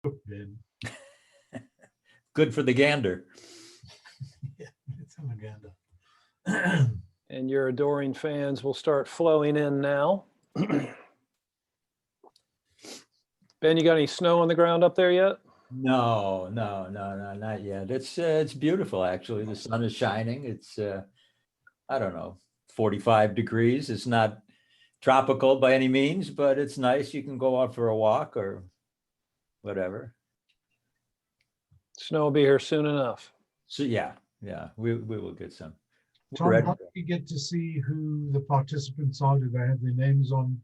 Ben. Good for the gander. Yeah, it's in Uganda. And your adoring fans will start flowing in now. Ben, you got any snow on the ground up there yet? No, not yet. It's beautiful actually. The sun is shining. It's I don't know, 45 degrees. It's not tropical by any means, but it's nice. You can go out for a walk or whatever. Snow will be here soon enough. So yeah, we will get some. Tom, Ready. how do we get to see who the participants are? Do they have their names on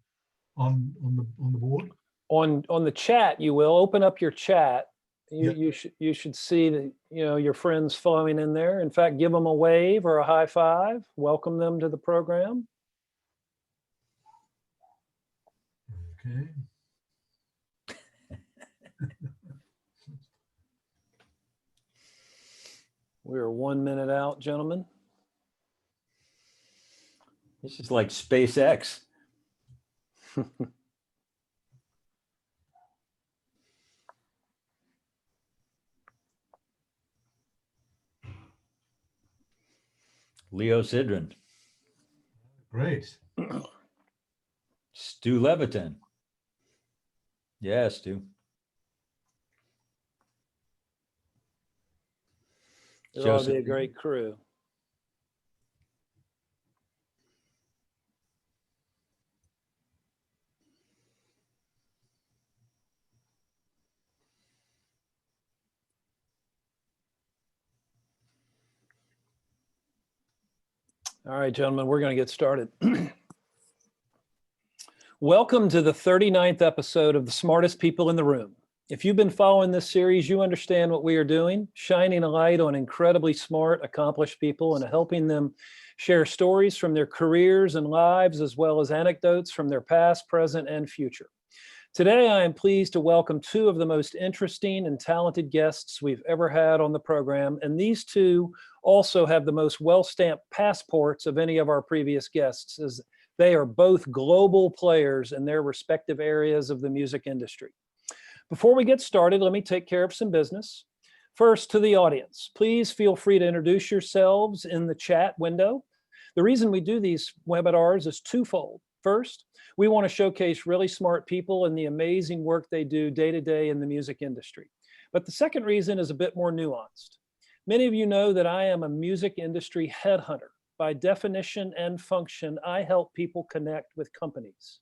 the board? On the chat, you will open up your chat. Yep. You should see that your friends flowing in there. In fact, give them a wave or a high five. Welcome them to the program. Okay. We're 1 minute out, gentlemen. This is like SpaceX. Leo Sidran, Great. Stu Leviton. Yeah, Stu. It ought to be a Joseph. great crew. All right, gentlemen, we're going to get started. Welcome to the 39th episode of The Smartest People in the Room. If you've been following this series, you understand what we are doing, shining a light on incredibly smart, accomplished people and helping them share stories from their careers and lives, as well as anecdotes from their past, present, and future. Today, I am pleased to welcome two of the most interesting and talented guests we've ever had on the program, and these two also have the most well-stamped passports of any of our previous guests, as they are both global players in their respective areas of the music industry. Before we get started, let me take care of some business. First, to the audience, please feel free to introduce yourselves in the chat window. The reason we do these webinars is twofold. First, we want to showcase really smart people and the amazing work they do day to day in the music industry. But the second reason is a bit more nuanced. Many of you know that I am a music industry headhunter. By definition and function, I help people connect with companies.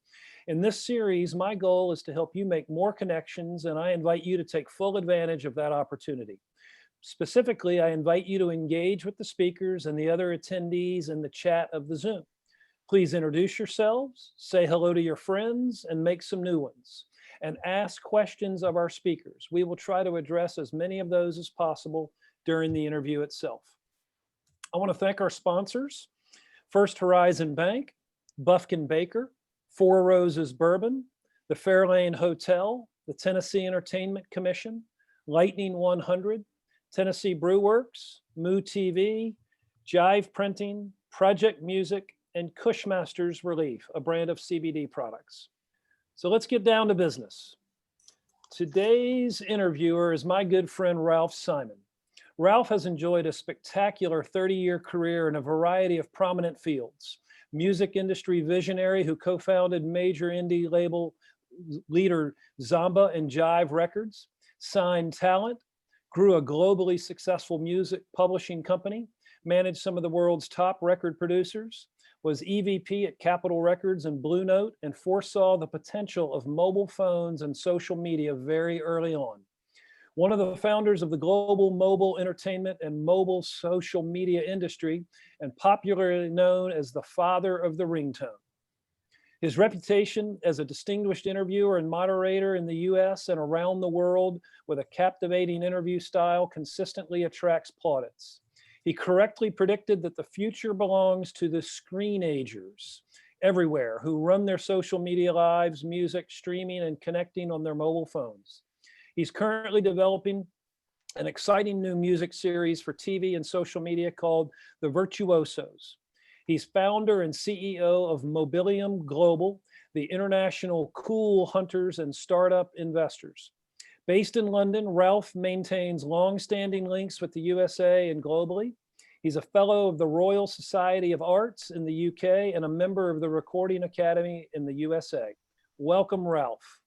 In this series, my goal is to help you make more connections, and I invite you to take full advantage of that opportunity. Specifically, I invite you to engage with the speakers and the other attendees in the chat of the Zoom. Please introduce yourselves, say hello to your friends, and make some new ones. And ask questions of our speakers. We will try to address as many of those as possible during the interview itself. I want to thank our sponsors, First Horizon Bank, Bufkin Baker, Four Roses Bourbon, the Fairlane Hotel, the Tennessee Entertainment Commission, Lightning 100, Tennessee Brew Works, Moo TV, Jive Printing, Project Music, and Cushmasters Relief, a brand of CBD products. So let's get down to business. Today's interviewer is my good friend, Ralph Simon. Ralph has enjoyed a spectacular 30-year career in a variety of prominent fields. Music industry visionary who co-founded major indie label leader Zamba and Jive Records, signed talent, grew a globally successful music publishing company, managed some of the world's top record producers, was EVP at Capitol Records and Blue Note, and foresaw the potential of mobile phones and social media very early on. One of the founders of the global mobile entertainment and mobile social media industry, and popularly known as the father of the ringtone. His reputation as a distinguished interviewer and moderator in the US and around the world with a captivating interview style consistently attracts plaudits. He correctly predicted that the future belongs to the screenagers everywhere who run their social media lives, music, streaming, and connecting on their mobile phones. He's currently developing an exciting new music series for TV and social media called The Virtuosos. He's founder and CEO of Mobilium Global, the international cool hunters and startup investors. Based in London, Ralph maintains long-standing links with the USA and globally. He's a fellow of the Royal Society of Arts in the UK and a member of the Recording Academy in the USA. Welcome, Ralph.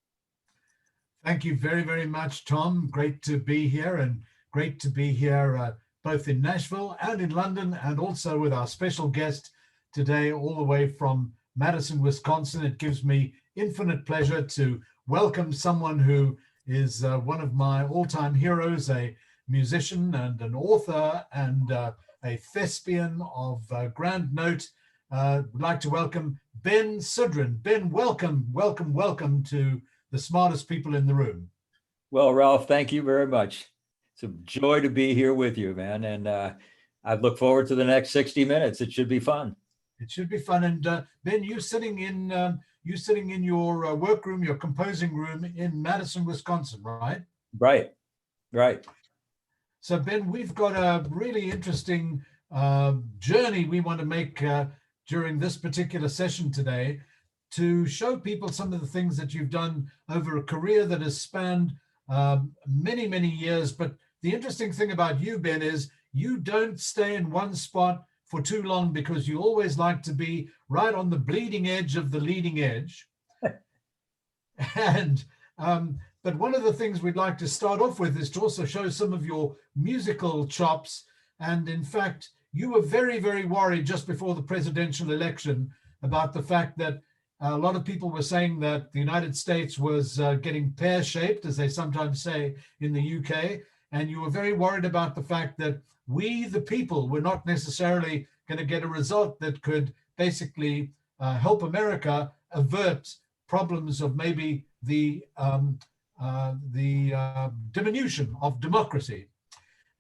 Thank you very, very much, Tom. Great to be here, and great to be here both in Nashville and in London, and also with our special guest today all the way from Madison, Wisconsin. It gives me infinite pleasure to welcome someone who is one of my all-time heroes, a musician and an author and a thespian of grand note. Would like to welcome Ben Sidran. Ben, welcome, welcome, welcome to the smartest people in the room. Well, Ralph, thank you very much. It's a joy to be here with you, man. And I look forward to the next 60 minutes. It should be fun. It should be fun. And Ben, you're sitting in your workroom, your composing room in Madison, Wisconsin, right? Right, right. So Ben, we've got a really interesting journey we want to make during this particular session today to show people some of the things that you've done over a career that has spanned many, many years. But the interesting thing about you, Ben, is you don't stay in one spot for too long because you always like to be right on the bleeding edge of the leading edge. And but one of the things we'd like to start off with is to also show some of your musical chops. And in fact, you were very, very worried just before the presidential election about the fact that a lot of people were saying that the United States was getting pear-shaped, as they sometimes say in the UK. And you were very worried about the fact that we, the people, were not necessarily going to get a result that could basically help America avert problems of maybe the diminution of democracy.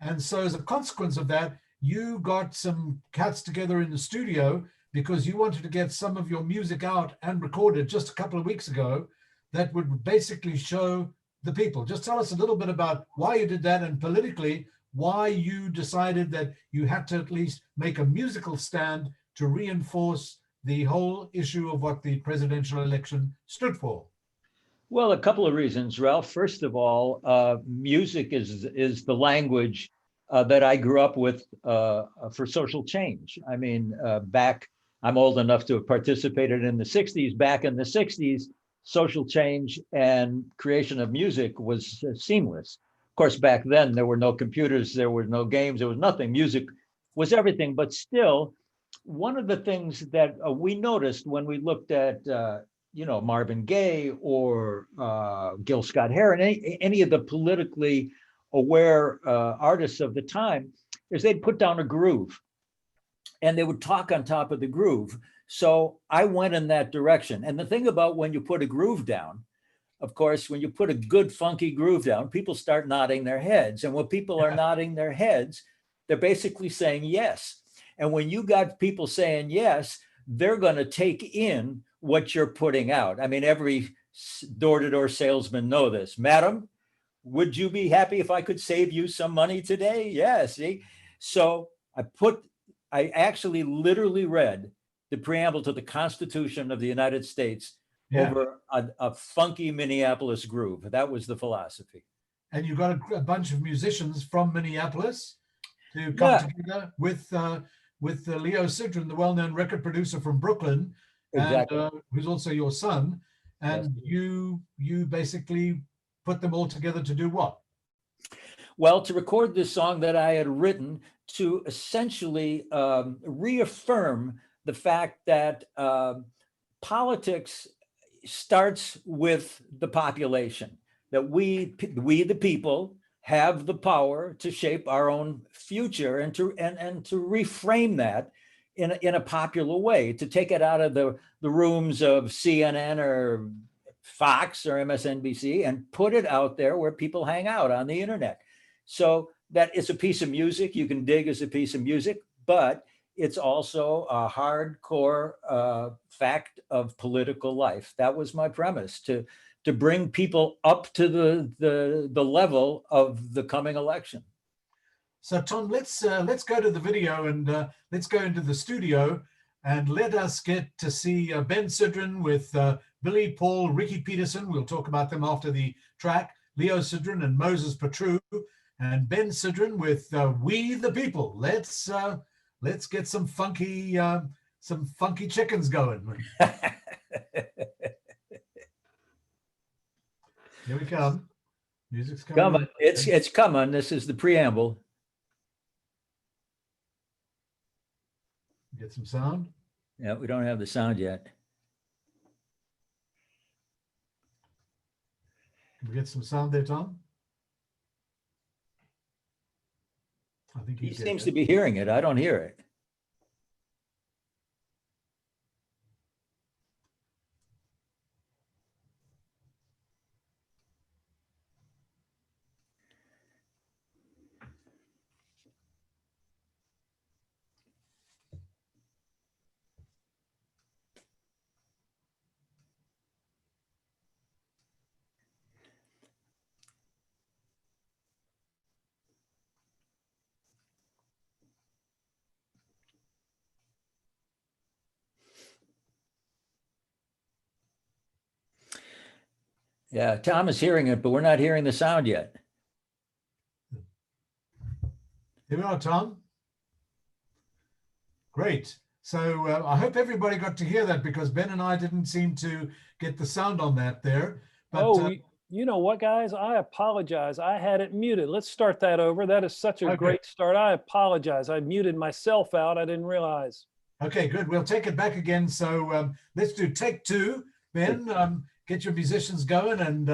And so as a consequence of that, you got some cats together in the studio because you wanted to get some of your music out and recorded just a couple of weeks ago that would basically show the people. Just tell us a little bit about why you did that, and politically, why you decided that you had to at least make a musical stand to reinforce the whole issue of what the presidential election stood for. Well, a couple of reasons, Ralph. First of all, music is the language that I grew up with for social change. I mean, I'm old enough to have participated in the 60s. Back in the 60s, social change and creation of music was seamless. Of course, back then, there were no computers, there were no games, there was nothing. Music was everything. But still, one of the things that we noticed when we looked at Marvin Gaye or Gil Scott-Heron, any of the politically aware artists of the time, is they'd put down a groove and they would talk on top of the groove. So I went in that direction. And the thing about when you put a groove down, of course, when you put a good funky groove down, people start nodding their heads. And when people are nodding their heads, they're basically saying yes. And when you got people saying yes, they're going to take in what you're putting out. I mean, every door-to-door salesman know this. Madam, would you be happy if I could save you some money today? Yes. See? So I actually literally read the preamble to the Constitution of the United States over a funky Minneapolis groove. That was the philosophy. And you got a bunch of musicians from Minneapolis to come together with Leo Sidran, the well-known record producer from Brooklyn, Exactly. and who's also your son. And yes. you basically put them all together to do what? Well, to record this song that I had written to essentially reaffirm the fact that politics starts with the population, that we the people have the power to shape our own future and to reframe that in a popular way, to take it out of the rooms of CNN or Fox or MSNBC and put it out there where people hang out on the internet. So that it's a piece of music you can dig as a piece of music, but it's also a hardcore fact of political life. That was my premise, to bring people up to the level of the coming election. So Tom, let's go to the video and let's go into the studio and let us get to see Ben Sidran with Billy, Paul, Ricky Peterson. We'll talk about them after the track. Leo Sidran and Moses Patru, and Ben Sidran with We the People. Let's get some funky chickens going. Here we come. Music's coming. Coming. It's coming. This is the preamble. Get some sound. Yeah, we don't have the sound yet. Can we get some sound there, Tom? I think He seems to be hearing it. I don't hear it. Yeah, Tom is hearing it, but we're not hearing the sound yet. Here we are, Tom. Great. So I hope everybody got to hear that, because Ben and I didn't seem to get the sound on that there. But, you know what, guys? I apologize. I had it muted. Let's start that over. That is such a Okay. great start. I apologize. I muted myself out. I didn't realize. Okay, good. We'll take it back again. So let's do take two. Ben, get your musicians going, and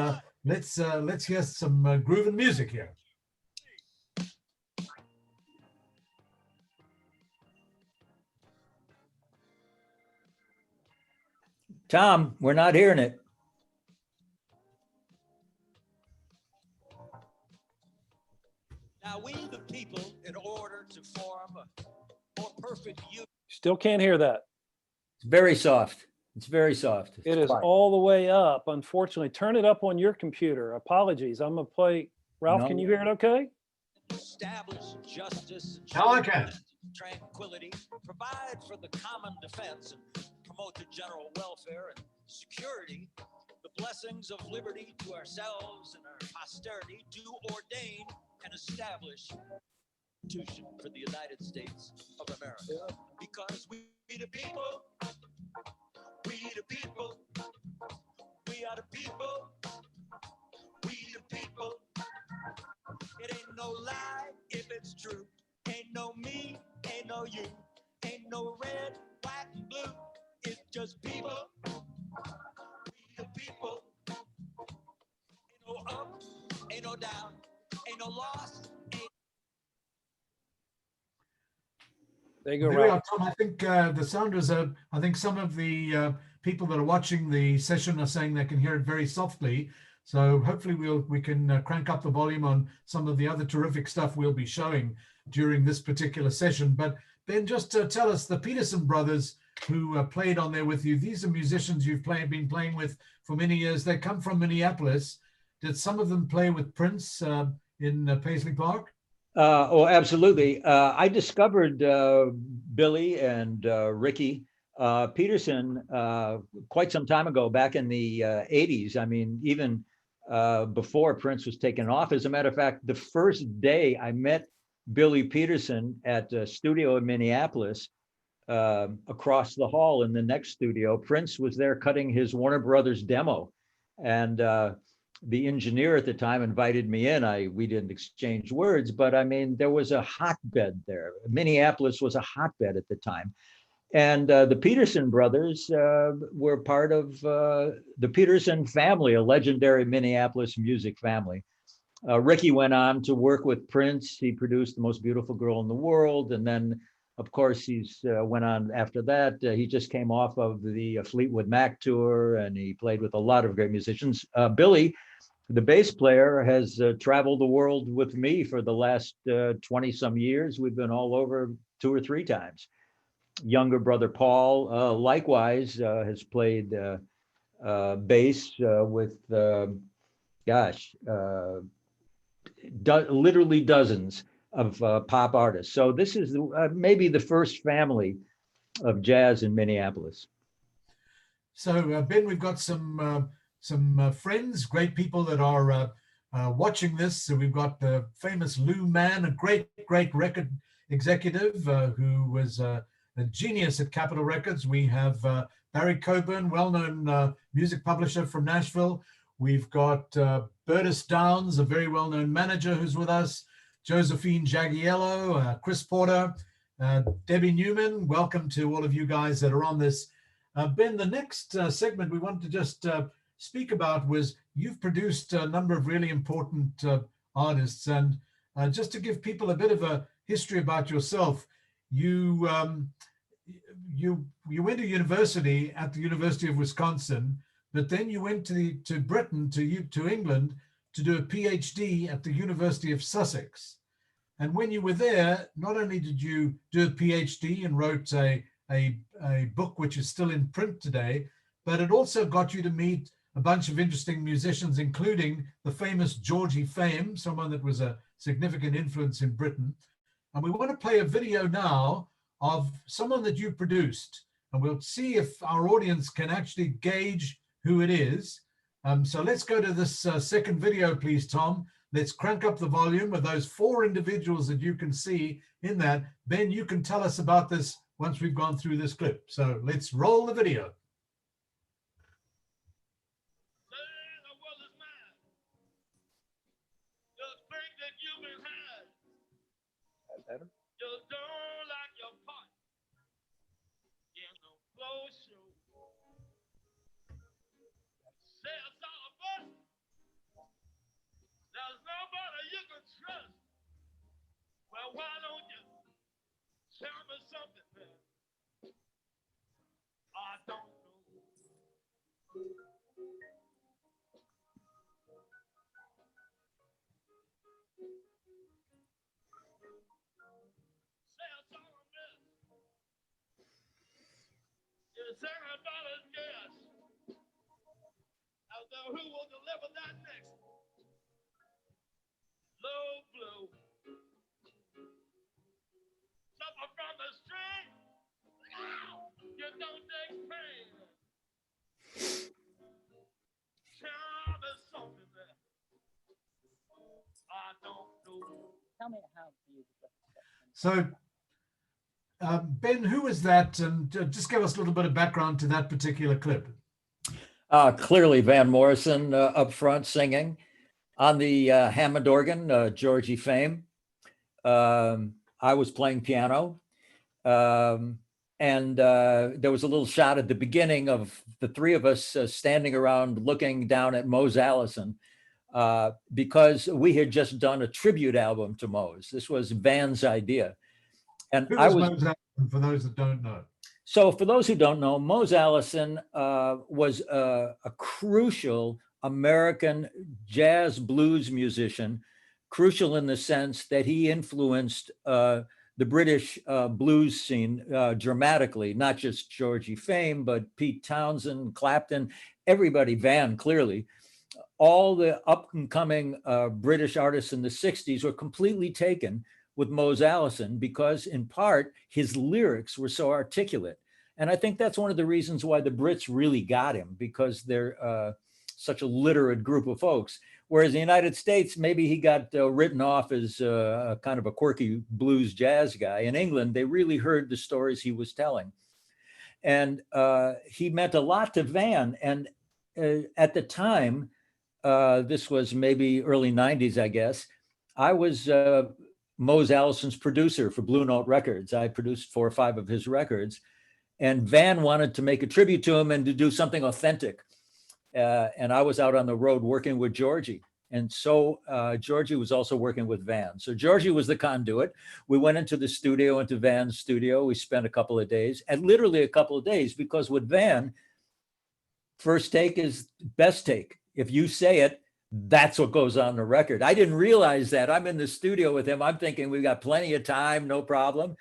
let's hear some grooving music here. Tom, we're not hearing it. Now we the people, in order to form a more perfect union. Still can't hear that. It's very soft. It's very soft. It is quiet. all the way up. Unfortunately, turn it up on your computer. Apologies. I'm gonna play. Ralph, No. can you hear it okay? Establish justice and Now I can. tranquility, provide for the common defense, and promote the general welfare and security. The blessings of liberty to ourselves and our posterity do ordain and establish a constitution for the United States of America. Because we the people, we the people, we are the people, we the people. It ain't no lie if it's true. Ain't no me, ain't no you, ain't no red, white, and blue. It's just people. We the people. Ain't no up, ain't no down, ain't no loss. There you go, There we are, Ralph. Tom. I think the sound is I think some of the people that are watching the session are saying they can hear it very softly. So hopefully we can crank up the volume on some of the other terrific stuff we'll be showing during this particular session. But Ben, just tell us, the Peterson brothers who played on there with you, these are musicians you've been playing with for many years. They come from Minneapolis. Did some of them play with Prince in Paisley Park? Oh, absolutely. I discovered Billy and Ricky Peterson quite some time ago, back in the 80s. I mean, even before Prince was taken off. As a matter of fact, the first day I met Billy Peterson at a studio in Minneapolis, across the hall in the next studio, Prince was there cutting his Warner Brothers demo. And the engineer at the time invited me in. We didn't exchange words, but I mean, there was a hotbed there. Minneapolis was a hotbed at the time. And the Peterson brothers were part of the Peterson family, a legendary Minneapolis music family. Ricky went on to work with Prince. He produced The Most Beautiful Girl in the World. And then, of course, he's went on after that. He just came off of the Fleetwood Mac tour, and he played with a lot of great musicians. Billy, the bass player, has traveled the world with me for the last 20 some years. We've been all over 2 or 3 times. Younger brother Paul, likewise, has played bass with, literally dozens of pop artists. So this is maybe the first family of jazz in Minneapolis. So Ben, we've got some friends, great people that are watching this. So we've got the famous Lou Mann, a great record executive who was a genius at Capitol Records. We have Barry Coburn, well-known music publisher from Nashville. We've got Bertus Downs, a very well-known manager who's with us, Josephine Jagiello, Chris Porter, Debbie Newman. Welcome to all of you guys that are on this. Ben, the next segment we wanted to just speak about was you've produced a number of really important artists, and just to give people a bit of a history about yourself, you went to university at the University of Wisconsin, but then you went to Britain, to England, to do a PhD at the University of Sussex. And when you were there, not only did you do a PhD and wrote a book which is still in print today, but it also got you to meet a bunch of interesting musicians, including the famous Georgie Fame, someone that was a significant influence in Britain. And we want to play a video now of someone that you produced, and we'll see if our audience can actually gauge who it is. So let's go to this second video, please, Tom. Let's crank up the volume of those 4 individuals that you can see in that. Ben, you can tell us about this once we've gone through this clip. So let's roll the video. Better? Just don't like your part in the flow show. Say it's all of us. There's nobody you can trust. Well, why don't you tell me something, man? I don't know. $7 gas. Out there, who will deliver that next? Low blow. Suffer from the string. You don't take pain. Tell me something there. I don't know. Tell me how you. So Ben, who was that? And just give us a little bit of background to that particular clip. Clearly Van Morrison up front singing. On the Hammond organ, Georgie Fame. I was playing piano. And there was a little shot at the beginning of the 3 of us standing around looking down at Mose Allison, because we had just done a tribute album to Mose. This was Van's idea. And Who I was was, Mose Allison, for those that don't know? so for those who don't know, Mose Allison was a crucial American jazz blues musician, crucial in the sense that he influenced the British blues scene dramatically, not just Georgie Fame, but Pete Townsend, Clapton, everybody, Van, clearly. All the up and coming British artists in the 60s were completely taken with Mose Allison because, in part, his lyrics were so articulate. And I think that's one of the reasons why the Brits really got him, because they're such a literate group of folks. Whereas the United States, maybe he got written off as kind of a quirky blues jazz guy. In England, they really heard the stories he was telling. And he meant a lot to Van. And at the time, this was maybe early 90s, I guess, I was Mose Allison's producer for Blue Note Records. I produced 4 or 5 of his records. And Van wanted to make a tribute to him and to do something authentic. And I was out on the road working with Georgie. And so Georgie was also working with Van. So Georgie was the conduit. We went into the studio, into Van's studio. We spent a couple of days, and literally a couple of days, because with Van, first take is best take. If you say it, that's what goes on the record. I didn't realize that. I'm in the studio with him. I'm thinking we've got plenty of time, no problem.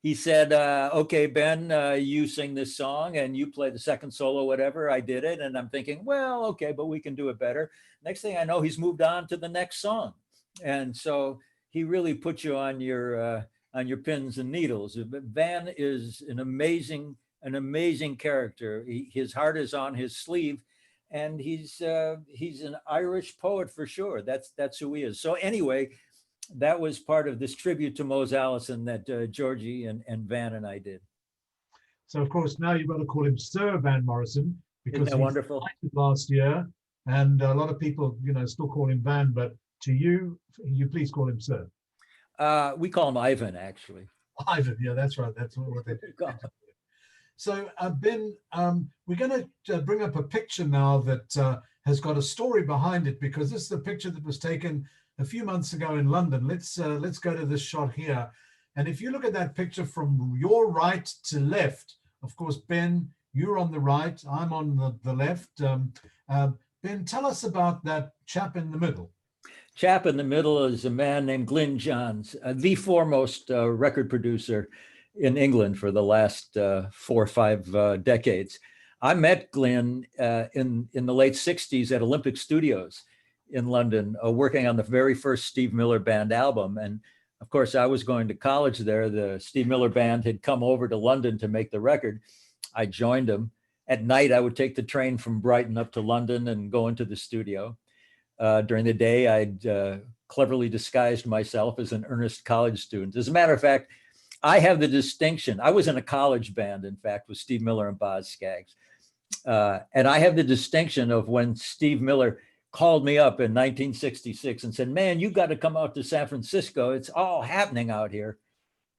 He said, okay, Ben, you sing this song and you play the second solo, whatever. I did it. And I'm thinking, well, okay, but we can do it better. Next thing I know, he's moved on to the next song. And so he really put you on your pins and needles. Van is an amazing character. His heart is on his sleeve. and he's an Irish poet for sure. That's who he is. So anyway, that was part of this tribute to Mose Allison that Georgie and Van and I did. So of course now you've got to call him Sir Van Morrison Isn't because that he wonderful? died last year, and a lot of people, still call him Van, but to you please call him Sir. We call him Ivan, actually. Ivan, yeah, that's right. That's what they do. So Ben, we're going to bring up a picture now that has got a story behind it, because this is a picture that was taken a few months ago in London. Let's go to this shot here. And if you look at that picture from your right to left, of course, Ben, you're on the right, I'm on the left. Ben, tell us about that chap in the middle. Chap in the middle is a man named Glyn Johns, the foremost record producer in England for the last 4 or 5 decades. I met Glyn in the late 60s at Olympic Studios in London, working on the very first Steve Miller Band album. And of course, I was going to college there. The Steve Miller Band had come over to London to make the record. I joined them. At night, I would take the train from Brighton up to London and go into the studio. During the day, I'd cleverly disguised myself as an earnest college student. As a matter of fact, I have the distinction. I was in a college band, in fact, with Steve Miller and Boz Scaggs. And I have the distinction of when Steve Miller called me up in 1966 and said, man, you got to come out to San Francisco. It's all happening out here.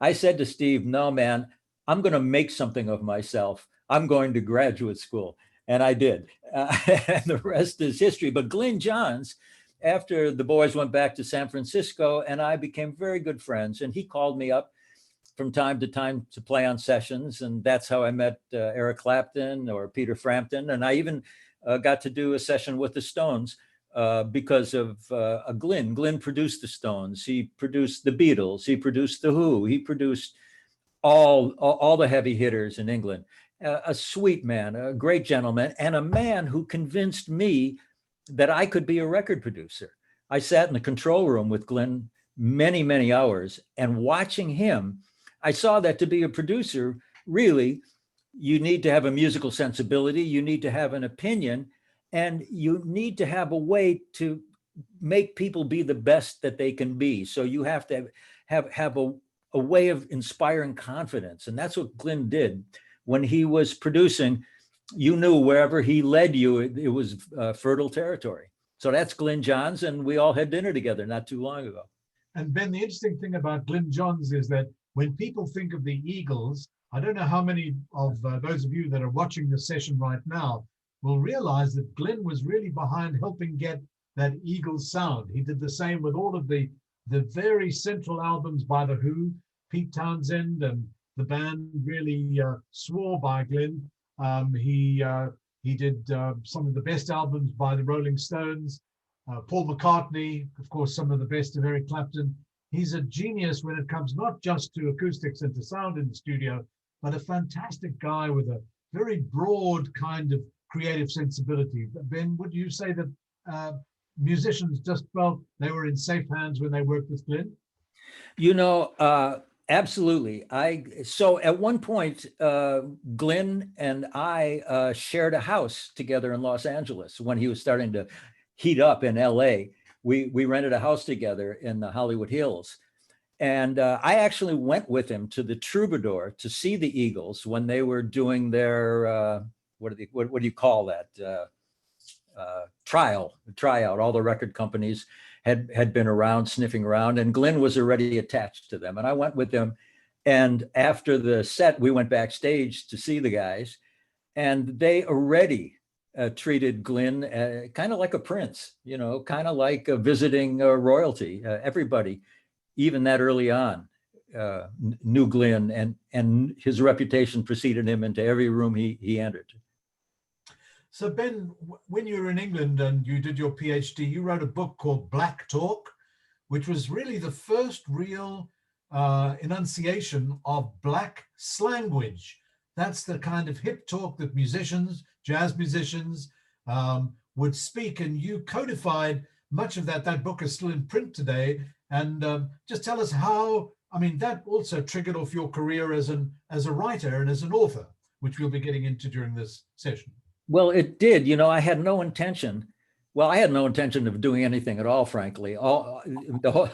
I said to Steve, no, man, I'm going to make something of myself. I'm going to graduate school. And I did. And the rest is history. But Glyn Johns, after the boys went back to San Francisco, and I became very good friends. And he called me up from time to time to play on sessions. And that's how I met Eric Clapton or Peter Frampton. And I even got to do a session with the Stones because of Glyn. Glyn produced the Stones. He produced the Beatles. He produced the Who. He produced all the heavy hitters in England. A sweet man, a great gentleman, and a man who convinced me that I could be a record producer. I sat in the control room with Glyn many, many hours, and watching him, I saw that to be a producer, really, you need to have a musical sensibility, you need to have an opinion, and you need to have a way to make people be the best that they can be. So you have to have a way of inspiring confidence. And that's what Glyn did. When he was producing, you knew wherever he led you, it was fertile territory. So that's Glyn Johns, and we all had dinner together not too long ago. And Ben, the interesting thing about Glyn Johns is that when people think of the Eagles, I don't know how many of those of you that are watching this session right now will realize that Glyn was really behind helping get that Eagles sound. He did the same with all of the very central albums by The Who, Pete Townsend, and the band really swore by Glyn. He did some of the best albums by the Rolling Stones, Paul McCartney, of course, some of the best of Eric Clapton. He's a genius when it comes not just to acoustics and to sound in the studio, but a fantastic guy with a very broad kind of creative sensibility. Ben, would you say that musicians just felt they were in safe hands when they worked with Glyn? Absolutely. So at one point, Glyn and I shared a house together in Los Angeles when he was starting to heat up in LA. We rented a house together in the Hollywood Hills. And I actually went with him to the Troubadour to see the Eagles when they were doing their, what do you call that? Tryout. All the record companies had been around, sniffing around, and Glyn was already attached to them. And I went with them. And after the set, we went backstage to see the guys, and they already treated Glyn kind of like a prince, kind of like visiting royalty. Everybody, even that early on, knew Glyn, and his reputation preceded him into every room he entered. So Ben, when you were in England and you did your PhD, you wrote a book called Black Talk, which was really the first real enunciation of Black slanguage. That's the kind of hip talk that musicians, jazz musicians would speak, and you codified much of that. That book is still in print today. And just tell us how, that also triggered off your career as a writer and as an author, which we'll be getting into during this session. Well, it did. I had no intention. Well, I had no intention of doing anything at all, frankly. The whole,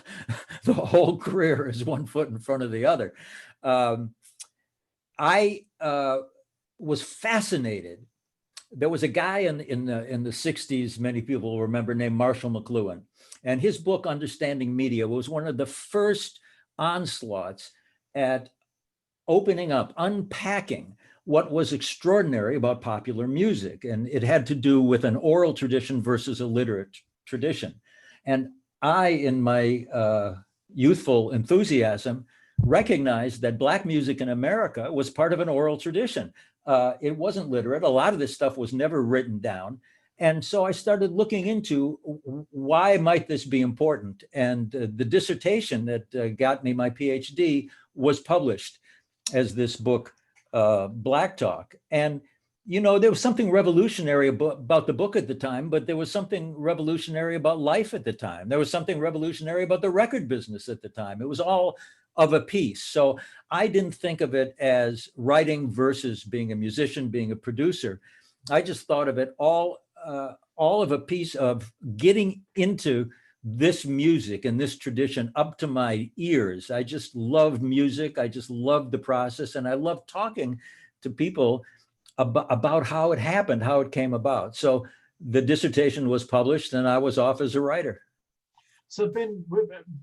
the whole career is one foot in front of the other. I was fascinated. There was a guy in the 60s, many people will remember, named Marshall McLuhan. And his book, Understanding Media, was one of the first onslaughts at opening up, unpacking what was extraordinary about popular music. And it had to do with an oral tradition versus a literate tradition. And I, in my youthful enthusiasm, recognized that Black music in America was part of an oral tradition. It wasn't literate. A lot of this stuff was never written down. And so I started looking into why might this be important? And the dissertation that got me my PhD was published as this book, Black Talk. And, there was something revolutionary about the book at the time, but there was something revolutionary about life at the time. There was something revolutionary about the record business at the time. It was all of a piece. So I didn't think of it as writing versus being a musician, being a producer. I just thought of it all of a piece of getting into this music and this tradition up to my ears. I just loved music. I just loved the process. And I loved talking to people about how it happened, how it came about. So the dissertation was published and I was off as a writer. So Ben,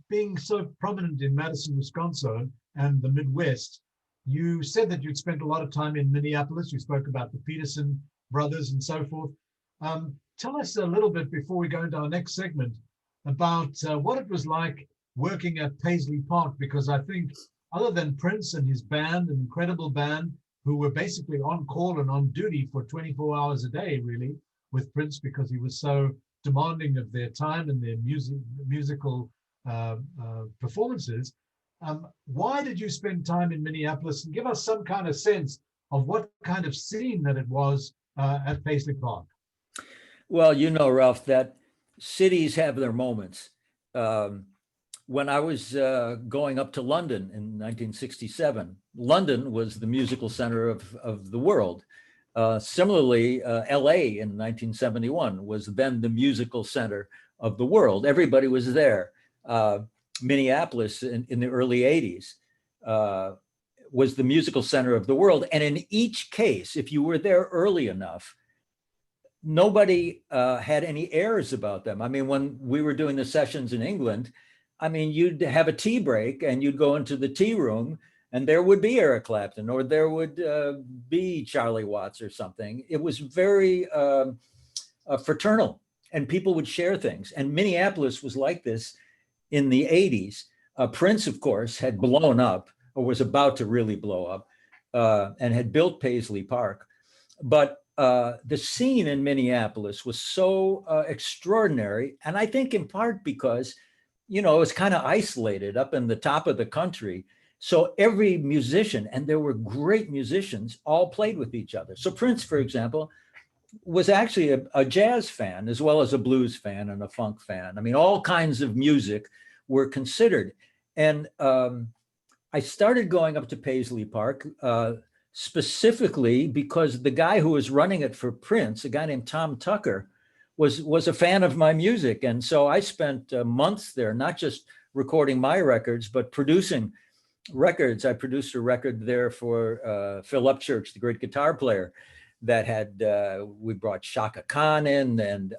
being so prominent in Madison, Wisconsin and the Midwest, you said that you'd spent a lot of time in Minneapolis. You spoke about the Peterson brothers and so forth. Tell us a little bit before we go into our next segment about what it was like working at Paisley Park, because I think other than Prince and his band, an incredible band who were basically on call and on duty for 24 hours a day, really, with Prince, because he was so demanding of their time and their musical performances. Why did you spend time in Minneapolis, and give us some kind of sense of what kind of scene that it was at Paisley Park? Well, Ralph, that cities have their moments. When I was going up to London in 1967, London was the musical center of the world. Similarly, LA in 1971 was then the musical center of the world. Everybody was there. Minneapolis in the early 80s was the musical center of the world. And in each case, if you were there early enough, nobody had any airs about them. I mean, when we were doing the sessions in England, I mean, you'd have a tea break and you'd go into the tea room and there would be Eric Clapton or there would be Charlie Watts or something. It was very fraternal and people would share things. And Minneapolis was like this in the 80s. Prince, of course, had blown up or was about to really blow up and had built Paisley Park. But the scene in Minneapolis was so extraordinary. And I think in part because, it was kind of isolated up in the top of the country. So every musician, and there were great musicians, all played with each other. So Prince, for example, was actually a jazz fan as well as a blues fan and a funk fan. I mean, all kinds of music were considered. And I started going up to Paisley Park specifically because the guy who was running it for Prince, a guy named Tom Tucker, was a fan of my music. And so I spent months there, not just recording my records, but producing records. I produced a record there for Phil Upchurch, the great guitar player, that had, we brought Shaka Khan in and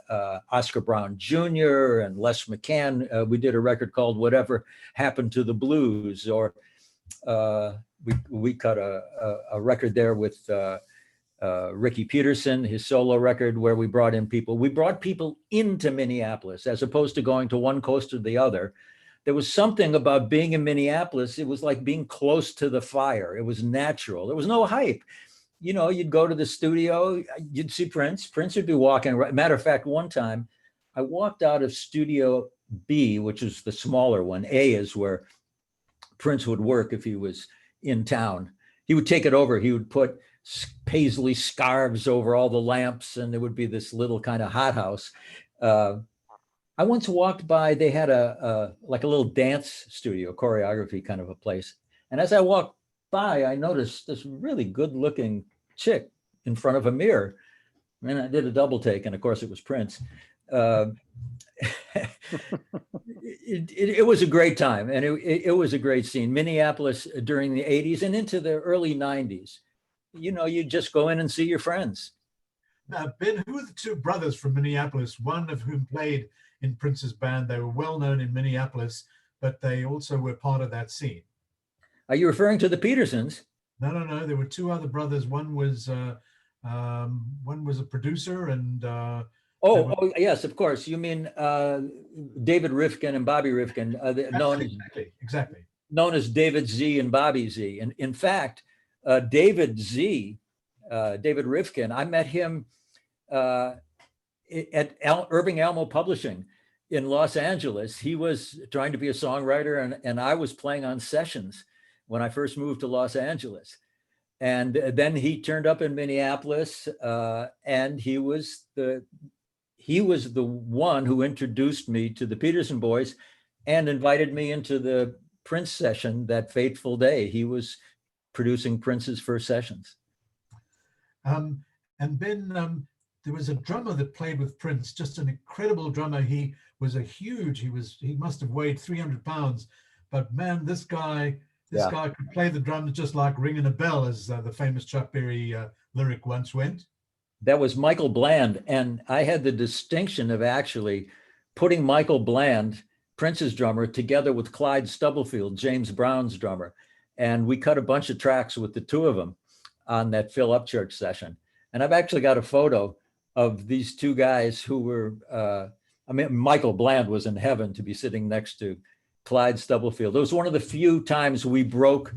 Oscar Brown Jr. and Les McCann. We did a record called Whatever Happened to the Blues, or we cut a record there with Ricky Peterson, his solo record, where we brought in people. We brought people into Minneapolis as opposed to going to one coast or the other. There was something about being in Minneapolis. It was like being close to the fire. It was natural. There was no hype. You'd go to the studio, you'd see Prince. Prince would be walking. Matter of fact, one time I walked out of Studio B, which is the smaller one. A is where Prince would work if he was in town. He would take it over. He would put paisley scarves over all the lamps, and there would be this little kind of hothouse. I once walked by, they had like a little dance studio, choreography kind of a place. And as I walked by, I noticed this really good looking chick in front of a mirror. And I did a double take, and of course it was Prince. Uh, it was a great time, and it was a great scene. Minneapolis during the 80s and into the early 90s. You know, you just go in and see your friends. Now, Ben, who are the two brothers from Minneapolis, one of whom played in Prince's band? They were well known in Minneapolis, but they also were part of that scene. Are you referring to the Petersons? No. There were two other brothers. One was a producer, and Oh, yes, of course. You mean David Rifkin and Bobby Rifkin, exactly. known as David Z and Bobby Z. And in fact, David Z, David Rifkin, I met him at Irving Almo Publishing in Los Angeles. He was trying to be a songwriter, and I was playing on sessions when I first moved to Los Angeles. And then he turned up in Minneapolis, and he was the one who introduced me to the Peterson boys and invited me into the Prince session that fateful day. He was producing Prince's first sessions. And Ben, there was a drummer that played with Prince, just an incredible drummer. He must have weighed 300 pounds, but man, this guy could play the drums just like ringing a bell, as the famous Chuck Berry lyric once went. That was Michael Bland. And I had the distinction of actually putting Michael Bland, Prince's drummer, together with Clyde Stubblefield, James Brown's drummer. And we cut a bunch of tracks with the two of them on that Phil Upchurch session. And I've actually got a photo of these two guys who were, Michael Bland was in heaven to be sitting next to Clyde Stubblefield. It was one of the few times we broke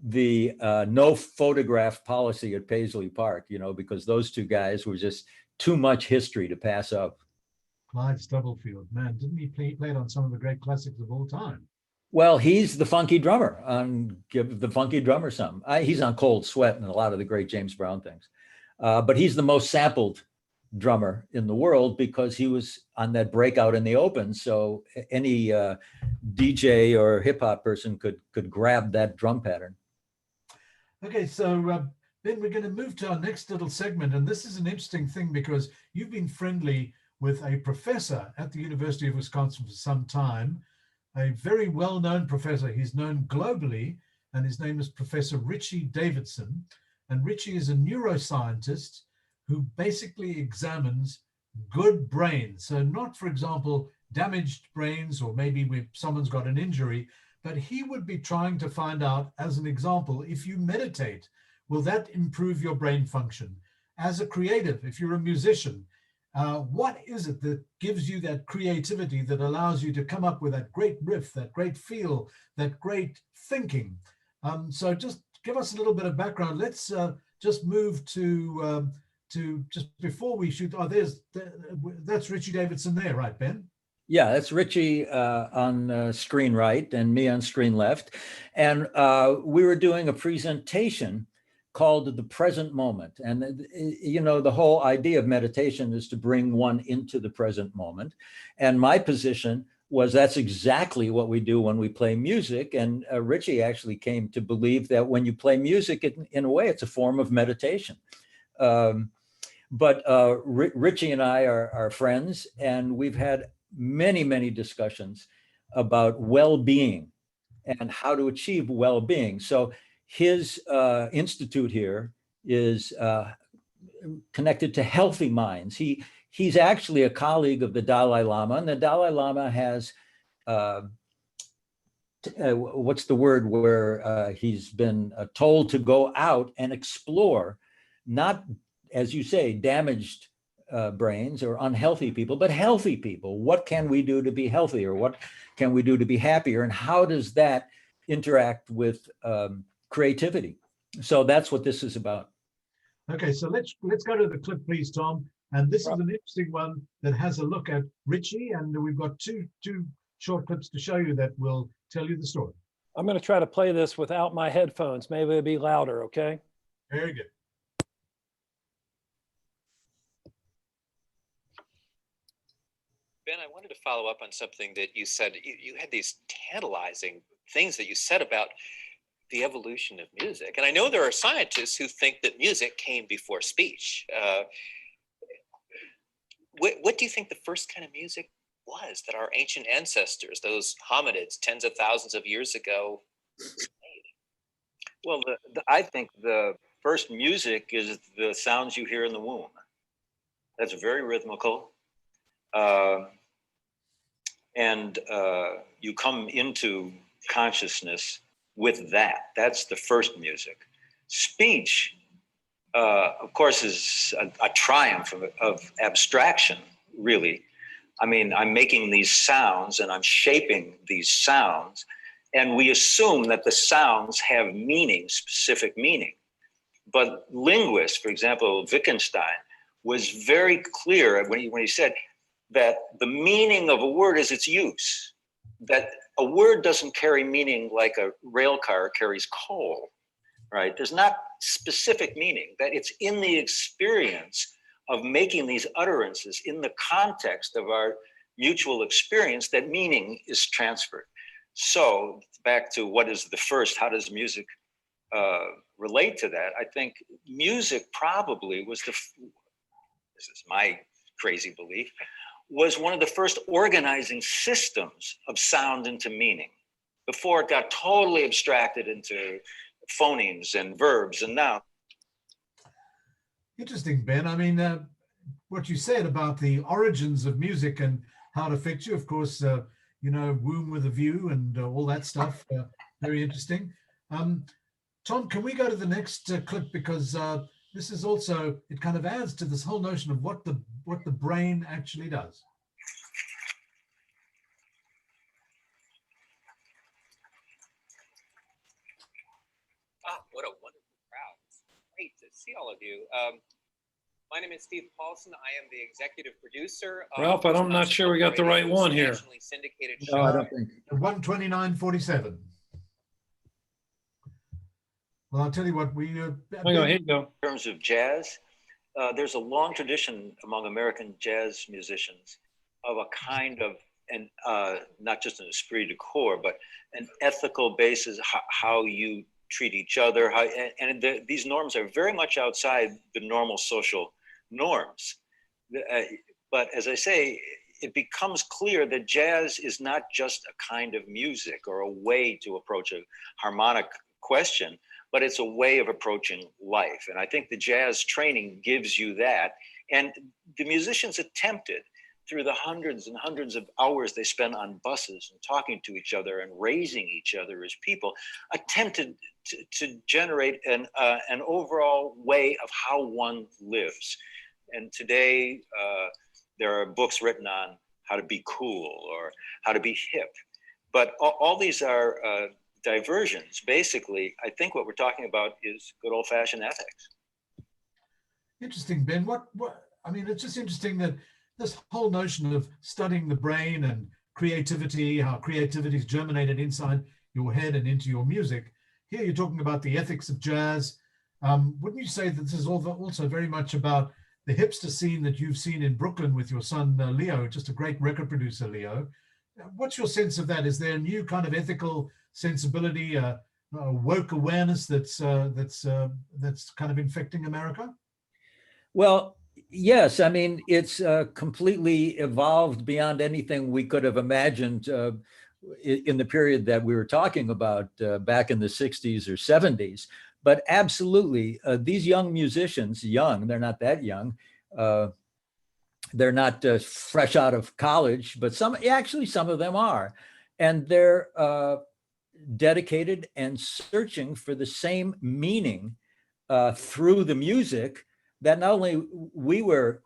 the no photograph policy at Paisley Park, because those two guys were just too much history to pass up. Clyde Stubblefield, man, didn't he played on some of the great classics of all time? Well, he's the funky drummer on Give the Funky Drummer Some. He's on Cold Sweat and a lot of the great James Brown things. But he's the most sampled drummer in the world because he was on that breakout in the open. So any DJ or hip hop person could grab that drum pattern. Okay, so Ben, we're going to move to our next little segment. And this is an interesting thing because you've been friendly with a professor at the University of Wisconsin for some time, a very well-known professor. He's known globally, and his name is Professor Richie Davidson. And Richie is a neuroscientist who basically examines good brains. So not, for example, damaged brains, or maybe when someone's got an injury, but he would be trying to find out, as an example, if you meditate, will that improve your brain function? As a creative, if you're a musician, what is it that gives you that creativity that allows you to come up with that great riff, that great feel, that great thinking? So just give us a little bit of background. Let's just move to just before we shoot. Oh, that's Richie Davidson there, right, Ben? Yeah, that's Richie on screen right and me on screen left. And we were doing a presentation called The Present Moment. And, the whole idea of meditation is to bring one into the present moment. And my position was that's exactly what we do when we play music. And Richie actually came to believe that when you play music, in a way, it's a form of meditation. But Richie and I are friends, and we've had many, many discussions about well-being and how to achieve well-being. So his institute here is connected to Healthy Minds. He's actually a colleague of the Dalai Lama, and the Dalai Lama has, what's the word, where he's been told to go out and explore, not, as you say, damaged brains or unhealthy people, but healthy people. What can we do to be healthier? What can we do to be happier? And how does that interact with creativity? So that's what this is about. Okay, so let's go to the clip, please, Tom. And this is an interesting one that has a look at Richie, and we've got two short clips to show you that will tell you the story. I'm going to try to play this without my headphones. Maybe it'll be louder, okay? Very good. Ben, I wanted to follow up on something that you said. You had these tantalizing things that you said about the evolution of music. And I know there are scientists who think that music came before speech. what do you think the first kind of music was that our ancient ancestors, those hominids, tens of thousands of years ago, made? Well, I think the first music is the sounds you hear in the womb. That's very rhythmical. And you come into consciousness with that. That's the first music. Speech, of course, is a triumph of abstraction, really. I mean, I'm making these sounds and I'm shaping these sounds, and we assume that the sounds have meaning, specific meaning. But linguists, for example, Wittgenstein, was very clear when he said that the meaning of a word is its use, that a word doesn't carry meaning like a rail car carries coal, right? There's not specific meaning, that it's in the experience of making these utterances in the context of our mutual experience that meaning is transferred. So back to what is the first, how does music relate to that? I think music probably was this is my crazy belief, was one of the first organizing systems of sound into meaning before it got totally abstracted into phonemes and verbs and nouns. Interesting, Ben. I mean, what you said about the origins of music and how it affects you, of course, womb with a view and all that stuff, very interesting. Tom, can we go to the next clip, because this is also, it kind of adds to this whole notion of what the brain actually does. Ah, what a wonderful crowd. It's great to see all of you. My name is Steve Paulson. I am the executive producer. Ralph, I'm not sure we got the right one here. Syndicated No, I don't think. 129.47. Well, I'll tell you what, Here you go. In terms of jazz, there's a long tradition among American jazz musicians of a kind of, and not just an esprit de corps, but an ethical basis, how you treat each other, these norms are very much outside the normal social norms. But as I say, it becomes clear that jazz is not just a kind of music or a way to approach a harmonic question, but it's a way of approaching life. And I think the jazz training gives you that. And the musicians attempted, through the hundreds and hundreds of hours they spent on buses and talking to each other and raising each other as people, attempted to generate an overall way of how one lives. And today, there are books written on how to be cool or how to be hip. But all these are diversions. Basically, I think what we're talking about is good old-fashioned ethics. Interesting, Ben. I mean, it's just interesting that this whole notion of studying the brain and creativity, how creativity is germinated inside your head and into your music. Here you're talking about the ethics of jazz. Wouldn't you say that this is also very much about the hipster scene that you've seen in Brooklyn with your son, Leo, just a great record producer, Leo? What's your sense of that? Is there a new kind of ethical sensibility, a woke awareness that's kind of infecting America? Well, yes. I mean, it's completely evolved beyond anything we could have imagined in the period that we were talking about back in the 60s or 70s. But absolutely, these young musicians, they're not that young. They're not fresh out of college, but some of them are. And they're dedicated and searching for the same meaning through the music that not only we were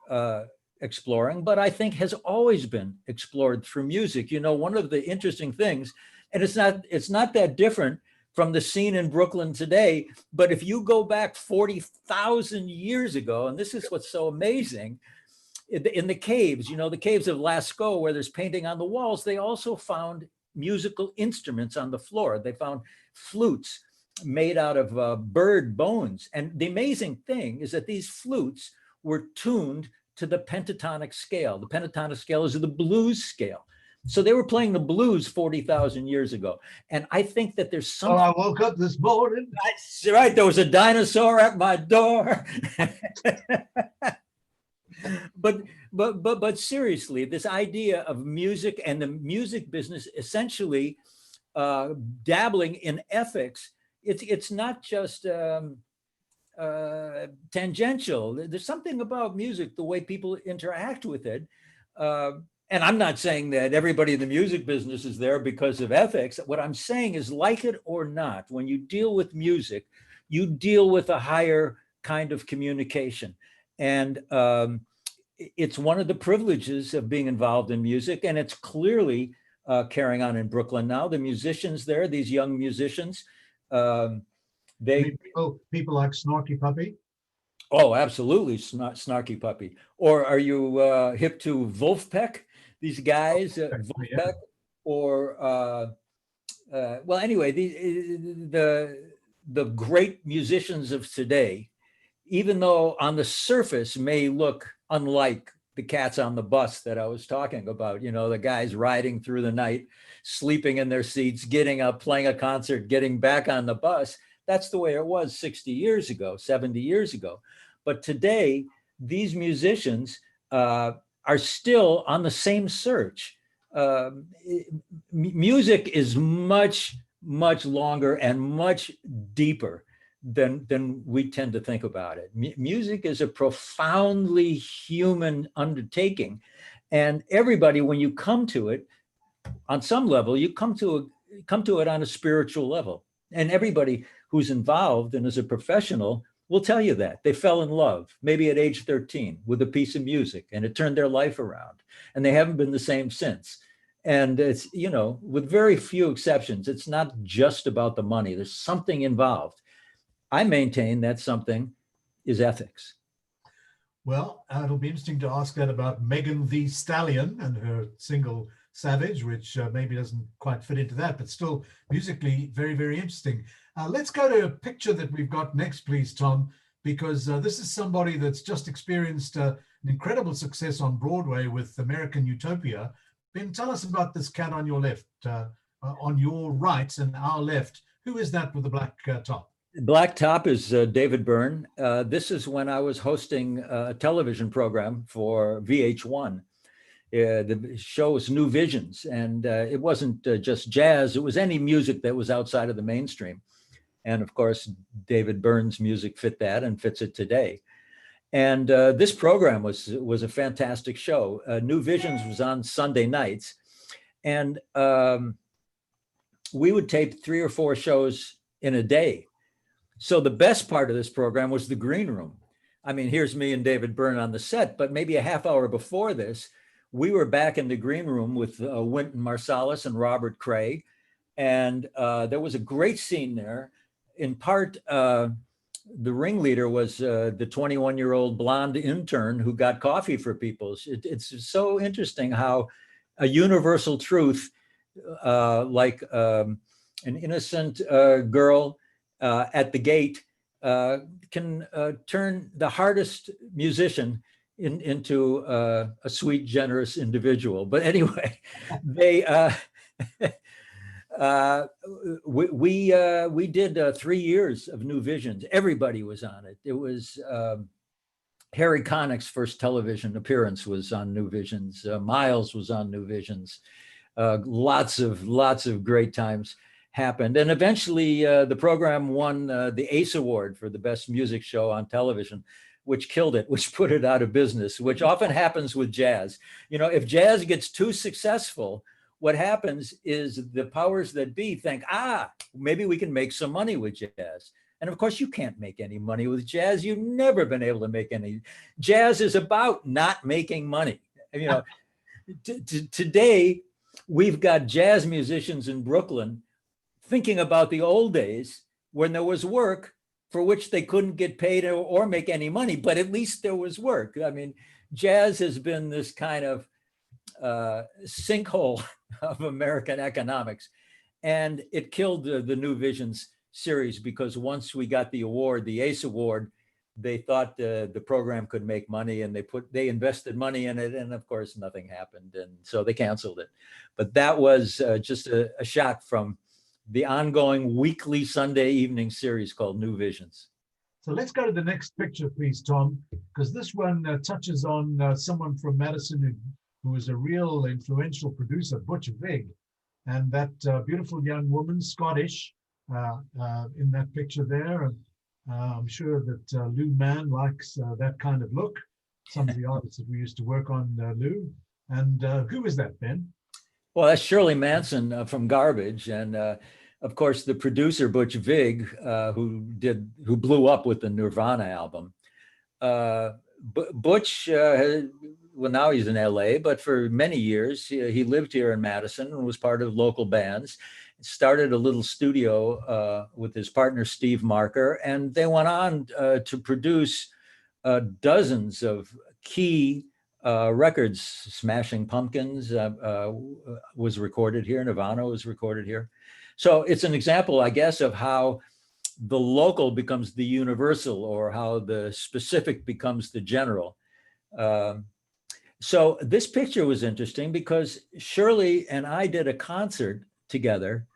exploring, but I think has always been explored through music. You know, one of the interesting things, and it's not that different from the scene in Brooklyn today, but if you go back 40,000 years ago, and this is what's so amazing, in the caves, the caves of Lascaux, where there's painting on the walls, they also found musical instruments on the floor. They found flutes made out of bird bones. And the amazing thing is that these flutes were tuned to the pentatonic scale. The pentatonic scale is the blues scale. So they were playing the blues 40,000 years ago. And I think that there's something. Oh, I woke up this morning. Right, there was a dinosaur at my door. but seriously, this idea of music and the music business essentially dabbling in ethics, it's not just tangential. There's something about music, the way people interact with it. And I'm not saying that everybody in the music business is there because of ethics. What I'm saying is, like it or not, when you deal with music, you deal with a higher kind of communication. And it's one of the privileges of being involved in music. And it's clearly carrying on in Brooklyn now. The musicians there, these young musicians, they people like Snarky Puppy. Oh, absolutely, Snarky Puppy. Or are you hip to Wolfpack? These guys, Wolfpack, Yeah. or well, anyway, the great musicians of today, even though on the surface may look unlike the cats on the bus that I was talking about, you know, the guys riding through the night, sleeping in their seats, getting up, playing a concert, getting back on the bus. That's the way it was 60 years ago, 70 years ago. But today, these musicians are still on the same search. Music is much, much longer and much deeper than we tend to think about it. Music is a profoundly human undertaking. And everybody, when you come to it, on some level, you come to it on a spiritual level. And everybody who's involved and is a professional will tell you that they fell in love, maybe at age 13, with a piece of music, and it turned their life around, and they haven't been the same since. And it's, you know, with very few exceptions, it's not just about the money. There's something involved. I maintain that something is ethics. Well, it'll be interesting to ask that about Megan Thee Stallion and her single Savage, which maybe doesn't quite fit into that, but still musically very, very interesting. Let's go to a picture that we've got next, please, Tom, because this is somebody that's just experienced an incredible success on Broadway with American Utopia. Ben, tell us about this cat on your left, on your right and our left. Who is that with the black top? Black top is David Byrne. This is when I was hosting a television program for VH1. The show was New Visions, and it wasn't just jazz, it was any music that was outside of the mainstream. And of course, David Byrne's music fit that and fits it today. And this program was a fantastic show. New Visions was on Sunday nights, and we would tape 3 or 4 shows in a day. So the best part of this program was the green room. I mean, here's me and David Byrne on the set, but maybe a half hour before this, we were back in the green room with Wynton Marsalis and Robert Cray. And there was a great scene there. In part, the ringleader was the 21-year-old blonde intern who got coffee for people. It's so interesting how a universal truth, like an innocent girl at the gate, can turn the hardest musician into a sweet, generous individual. But anyway, they we did 3 years of New Visions. Everybody was on it. It was Harry Connick's first television appearance was on New Visions. Miles was on New Visions. Lots of great times happened. And eventually the program won the ACE Award for the best music show on television, which killed it, which put it out of business, which often happens with jazz. You know, if jazz gets too successful, what happens is the powers that be think, maybe we can make some money with jazz. And of course, you can't make any money with jazz. You've never been able to make any. Jazz is about not making money. You know, today, we've got jazz musicians in Brooklyn thinking about the old days when there was work for which they couldn't get paid or make any money, but at least there was work. I mean, jazz has been this kind of sinkhole of American economics, and it killed the New Visions series because once we got the award, the ACE Award, they thought the program could make money, and they invested money in it, and of course nothing happened, and so they canceled it. But that was just a shot from the ongoing weekly Sunday evening series called New Visions. So let's go to the next picture, please, Tom, because this one touches on someone from Madison who was a real influential producer, Butch Vig, and that beautiful young woman, Scottish, in that picture there. And I'm sure that Lou Mann likes that kind of look. Some of the artists that we used to work on, Lou. And who is that, Ben? Well, that's Shirley Manson from Garbage, and of course the producer Butch Vig, who blew up with the Nirvana album. Butch, well, now he's in LA, but for many years he lived here in Madison and was part of local bands. Started a little studio with his partner Steve Marker, and they went on to produce dozens of key records. Smashing Pumpkins was recorded here. Nirvana was recorded here. So it's an example, I guess, of how the local becomes the universal, or how the specific becomes the general. So this picture was interesting because Shirley and I did a concert together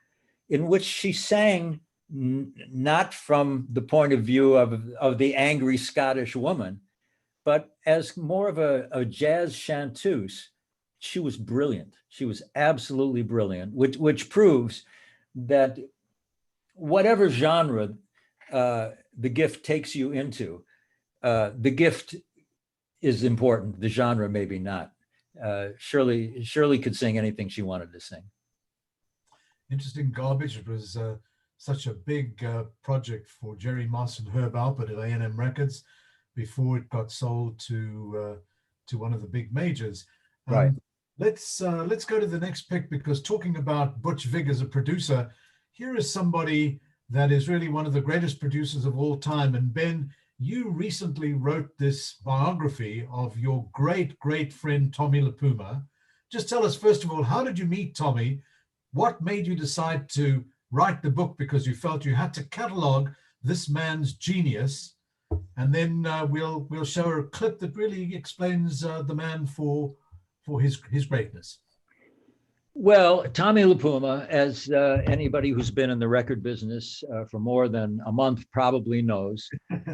in which she sang not from the point of view of the angry Scottish woman, but as more of a jazz chanteuse. She was brilliant. She was absolutely brilliant, which proves that whatever genre the gift takes you into, the gift is important. The genre maybe not. Shirley could sing anything she wanted to sing. Interesting. Garbage. It was such a big project for Jerry Moss and Herb Alpert at A&M Records before it got sold to one of the big majors. Right. Let's go to the next pick, because talking about Butch Vig as a producer, here is somebody that is really one of the greatest producers of all time. And Ben, you recently wrote this biography of your great, great friend, Tommy LaPuma. Just tell us, first of all, how did you meet Tommy? What made you decide to write the book? Because you felt you had to catalog this man's genius. And then we'll show a clip that really explains the man for his greatness. Well, Tommy LaPuma, as anybody who's been in the record business for more than a month probably knows,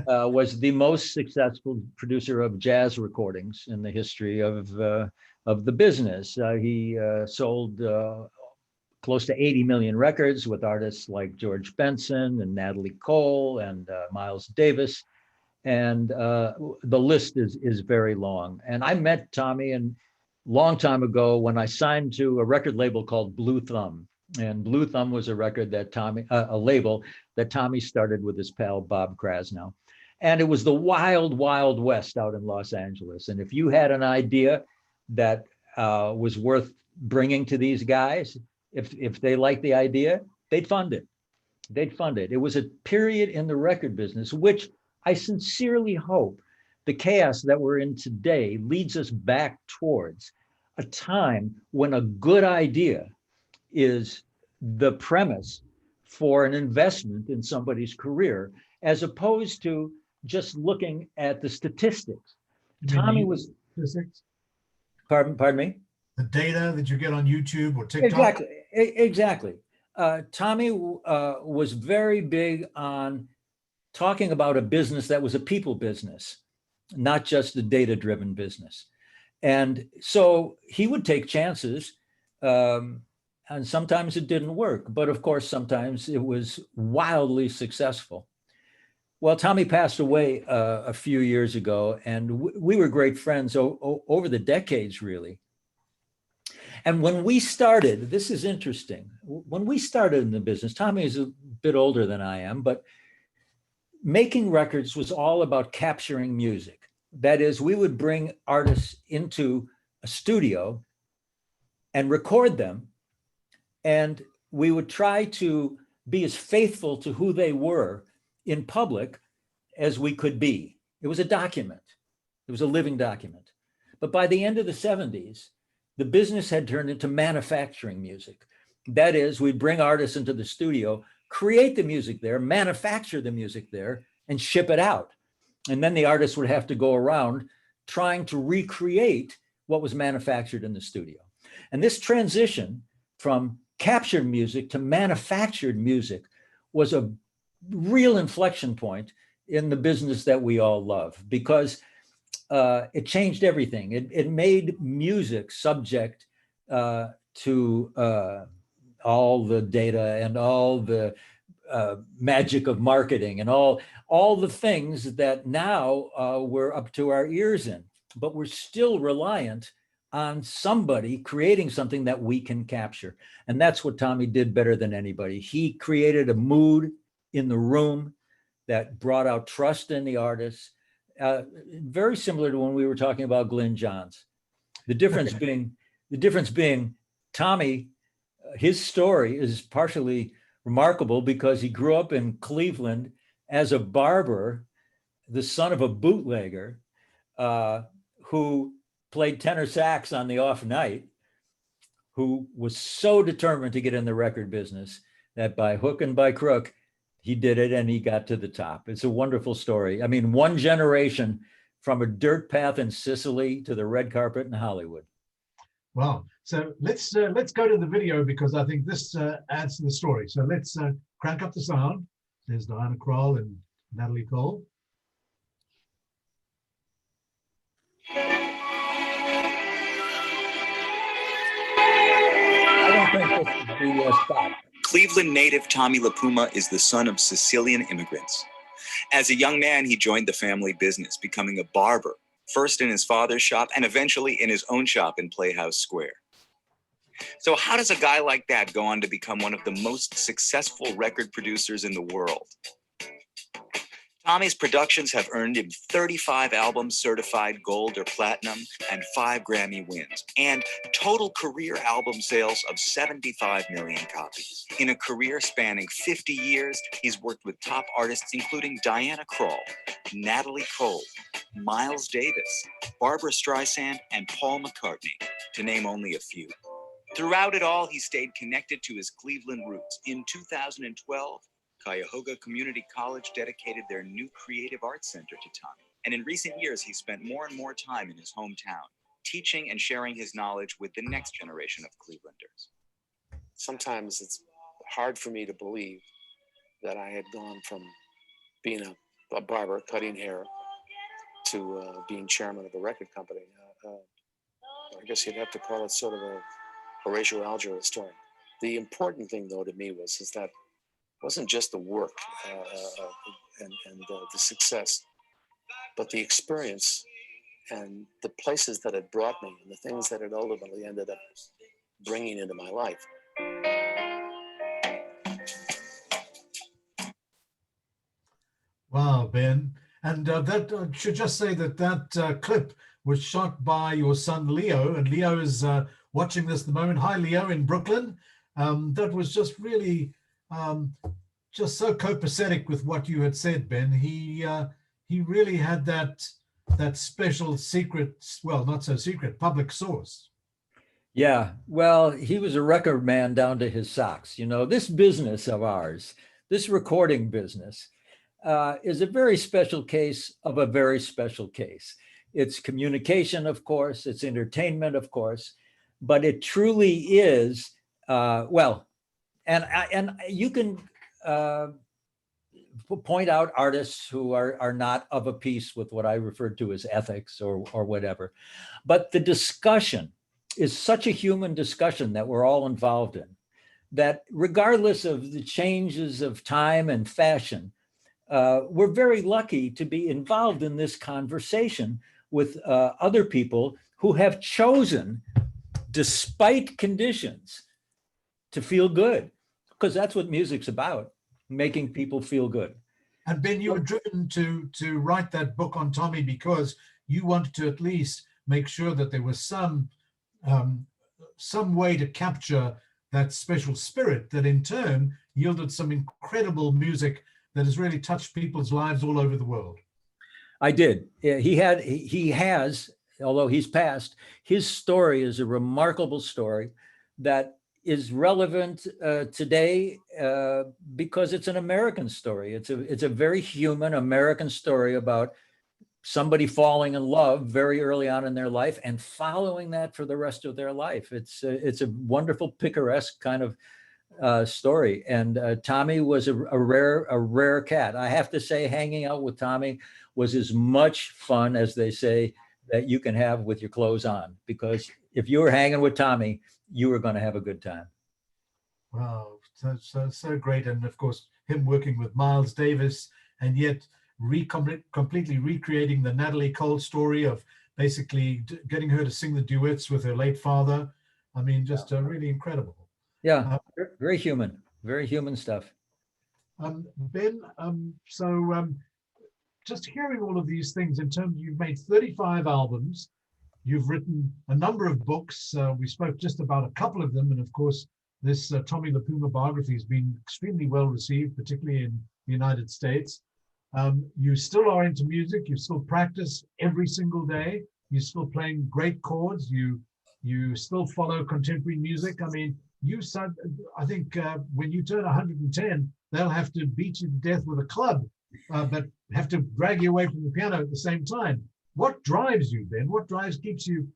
was the most successful producer of jazz recordings in the history of the business. He sold close to 80 million records with artists like George Benson and Natalie Cole and Miles Davis. And the list is very long. And I met Tommy long time ago when I signed to a record label called Blue Thumb. And Blue Thumb was a record that a label that Tommy started with his pal Bob Krasnow. And it was the wild, wild west out in Los Angeles. And if you had an idea that was worth bringing to these guys, if they liked the idea, they'd fund it. They'd fund it. It was a period in the record business, which I sincerely hope the chaos that we're in today leads us back towards a time when a good idea is the premise for an investment in somebody's career, as opposed to just looking at the statistics. Tommy was statistics? Pardon me? The data that you get on YouTube or TikTok? Exactly. Tommy was very big on talking about a business that was a people business, not just a data-driven business. And so he would take chances, and sometimes it didn't work. But of course, sometimes it was wildly successful. Well, Tommy passed away a few years ago, and we were great friends over the decades, really. And when we started, this is interesting. When we started in the business, Tommy is a bit older than I am, but making records was all about capturing music. That is, we would bring artists into a studio and record them, and we would try to be as faithful to who they were in public as we could be. It was a document. It was a living document. But by the end of the 70s, the business had turned into manufacturing music. That is, we'd bring artists into the studio, create the music there, manufacture the music there, and ship it out. And then the artist would have to go around trying to recreate what was manufactured in the studio. And this transition from captured music to manufactured music was a real inflection point in the business that we all love, because it changed everything. It made music subject to all the data and all the magic of marketing and all the things that now we're up to our ears in, but we're still reliant on somebody creating something that we can capture. And that's what Tommy did better than anybody. He created a mood in the room that brought out trust in the artists, very similar to when we were talking about Glyn Johns. The difference being Tommy, his story is partially remarkable because he grew up in Cleveland as a barber, the son of a bootlegger, who played tenor sax on the off night, who was so determined to get in the record business that by hook and by crook, he did it and he got to the top. It's a wonderful story. I mean, one generation from a dirt path in Sicily to the red carpet in Hollywood. Wow. So let's go to the video, because I think this adds to the story. So let's crank up the sound. There's Diana Krall and Natalie Cole. I don't think this is the spot. Cleveland native Tommy LaPuma is the son of Sicilian immigrants. As a young man, he joined the family business, becoming a barber, first in his father's shop and eventually in his own shop in Playhouse Square. So how does a guy like that go on to become one of the most successful record producers in the world? Tommy's productions have earned him 35 albums certified gold or platinum and 5 Grammy wins, and total career album sales of 75 million copies. In a career spanning 50 years, he's worked with top artists including Diana Krall, Natalie Cole, Miles Davis, Barbra Streisand, and Paul McCartney, to name only a few. Throughout it all, he stayed connected to his Cleveland roots. In 2012, Cuyahoga Community College dedicated their new creative arts center to Tommy. And in recent years, he spent more and more time in his hometown, teaching and sharing his knowledge with the next generation of Clevelanders. Sometimes it's hard for me to believe that I had gone from being a barber cutting hair to being chairman of a record company. I guess you'd have to call it sort of a Horatio Alger story. The important thing, though, to me is that it wasn't just the work and the success, but the experience and the places that it brought me and the things that it ultimately ended up bringing into my life. Wow, Ben. And that should just say that clip was shot by your son, Leo, and Leo is watching this at the moment. Hi, Leo, in Brooklyn. That was just really just so copacetic with what you had said, Ben. He really had that special secret, well, not so secret, public source. Yeah, well, he was a record man down to his socks. You know, this business of ours, this recording business, is a very special case of a very special case. It's communication, of course, it's entertainment, of course, but it truly is, well, and you can point out artists who are not of a piece with what I referred to as ethics or whatever, but the discussion is such a human discussion that we're all involved in, that regardless of the changes of time and fashion, we're very lucky to be involved in this conversation with other people who have chosen, despite conditions, to feel good, because that's what music's about, making people feel good. And Ben, you were driven to write that book on Tommy because you wanted to at least make sure that there was some way to capture that special spirit that in turn yielded some incredible music that has really touched people's lives all over the world. I did. He has, although he's passed, his story is a remarkable story that is relevant today because it's an American story. It's a very human American story about somebody falling in love very early on in their life and following that for the rest of their life. It's a wonderful picaresque kind of story. And Tommy was a rare cat. I have to say, hanging out with Tommy was as much fun as they say that you can have with your clothes on, because if you were hanging with Tommy, you were going to have a good time. Wow, so great. And of course, him working with Miles Davis, and yet completely recreating the Natalie Cole story of basically getting her to sing the duets with her late father. I mean, just really incredible. Yeah, very human stuff. Ben, just hearing all of these things in terms, you've made 35 albums, you've written a number of books. We spoke just about a couple of them. And of course, this Tommy the Puma biography has been extremely well received, particularly in the United States. You still are into music. You still practice every single day. You're still playing great chords. You still follow contemporary music. I mean, I think when you turn 110, they'll have to beat you to death with a club, but have to drag you away from the piano at the same time. What drives you, Ben? What keeps you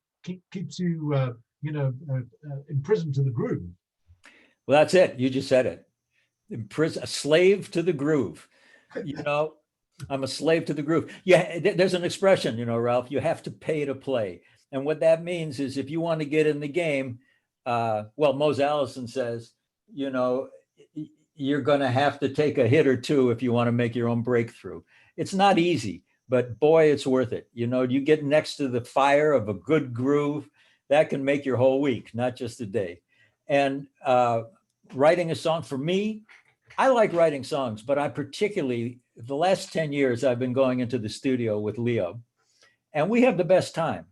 imprisoned to the groove? Well, that's it. You just said it. A slave to the groove. I'm a slave to the groove. Yeah, there's an expression, Ralph, you have to pay to play. And what that means is if you want to get in the game, Mose Allison says, you're going to have to take a hit or two if you want to make your own breakthrough. It's not easy, but boy, it's worth it. You get next to the fire of a good groove, that can make your whole week, not just a day. And writing a song, for me, I like writing songs, but I particularly, the last 10 years, I've been going into the studio with Leo, and we have the best time.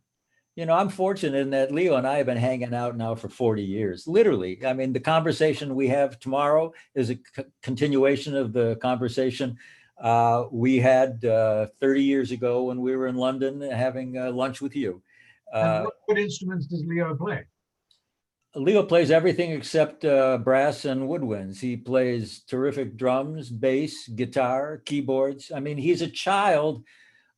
I'm fortunate in that Leo and I have been hanging out now for 40 years, literally. I mean, the conversation we have tomorrow is a continuation of the conversation we had 30 years ago when we were in London having lunch with you. And what instruments does Leo play? Leo plays everything except brass and woodwinds. He plays terrific drums, bass, guitar, keyboards. I mean, he's a child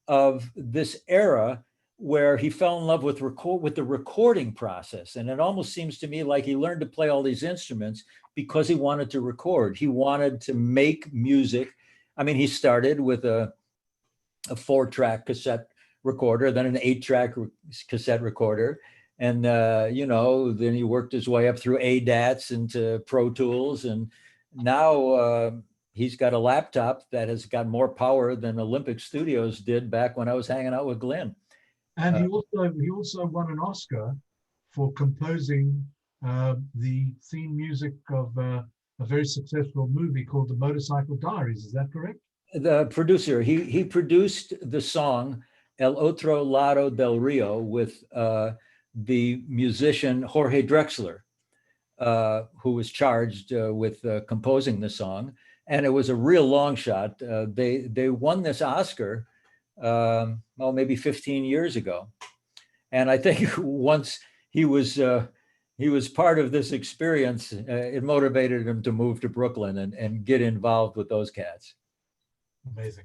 of this era where he fell in love with the recording process. And it almost seems to me like he learned to play all these instruments because he wanted to record. He wanted to make music. I mean, he started with a 4-track cassette recorder, then an 8-track cassette recorder. And, then he worked his way up through ADATs into Pro Tools. And now he's got a laptop that has got more power than Olympic Studios did back when I was hanging out with Glenn. And he also won an Oscar for composing the theme music of a very successful movie called The Motorcycle Diaries. Is that correct? The producer, he produced the song El Otro Lado del Rio with the musician Jorge Drexler, who was charged with composing the song. And it was a real long shot. They won this Oscar, maybe 15 years ago. And I think once he was part of this experience, it motivated him to move to Brooklyn and get involved with those cats. Amazing.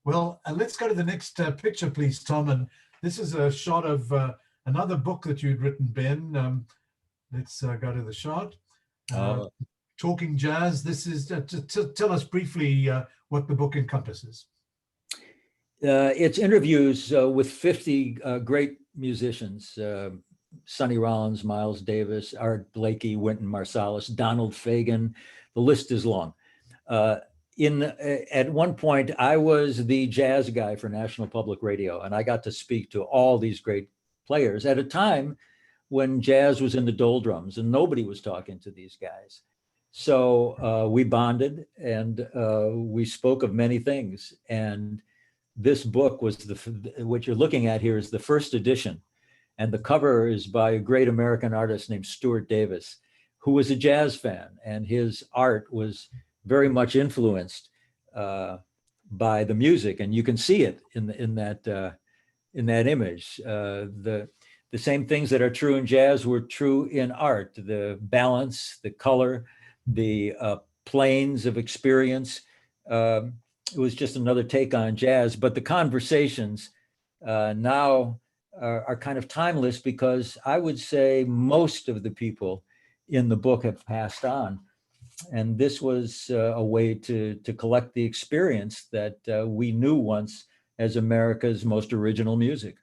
Well, let's go to the next picture, please, Tom. And this is a shot of another book that you'd written, Ben. Let's go to the shot. Talking Jazz. This is, tell us briefly what the book encompasses. It's interviews with 50 great musicians, Sonny Rollins, Miles Davis, Art Blakey, Wynton Marsalis, Donald Fagen. The list is long. At one point, I was the jazz guy for National Public Radio, and I got to speak to all these great players at a time when jazz was in the doldrums and nobody was talking to these guys. So we bonded and we spoke of many things. And this book was what you're looking at here is the first edition. And the cover is by a great American artist named Stuart Davis, who was a jazz fan. And his art was very much influenced by the music. And you can see it in that image. The same things that are true in jazz were true in art: the balance, the color, the planes of experience. It was just another take on jazz, but the conversations now are kind of timeless, because I would say most of the people in the book have passed on. And this was a way to collect the experience that we knew once as America's most original music.